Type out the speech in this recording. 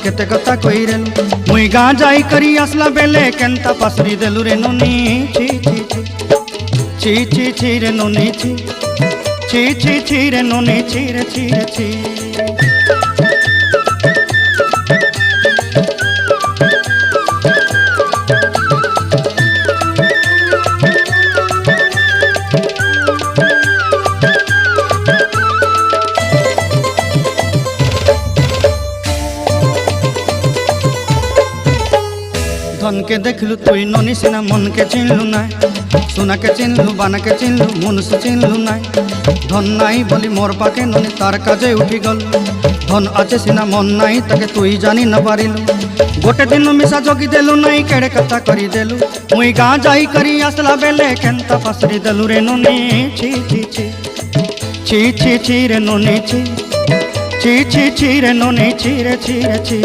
केते कथा कइरेलु मुई गाँ जाई करी आसला बेले केंता पासरी देलु रे नुनी ची ची ची ची ची ची रे नुनी ची ची ची ची रे नुनी ची रे ची रे ची धन के देखलु तुई ननी सिना मन के चिन्हलु ना सोना के चिन्हलु बाना के चिन्हलु मनुष्य चिन्हलु ना धन नाई बोली मोर पाके ननी तार काजे उठी गल धन आचे सिना मन नाई ताके तुई जानी न पारिलु गोटे दिन मिसा जगी देलु नाई केड़े कथा करी देलु मुई गाँ जाई करी आसला बेले केंता पासरी देलु रे ननी ची ची ची ची ची ची रे ननी ची ची ची ची रे ननी ची रे ची रे ची।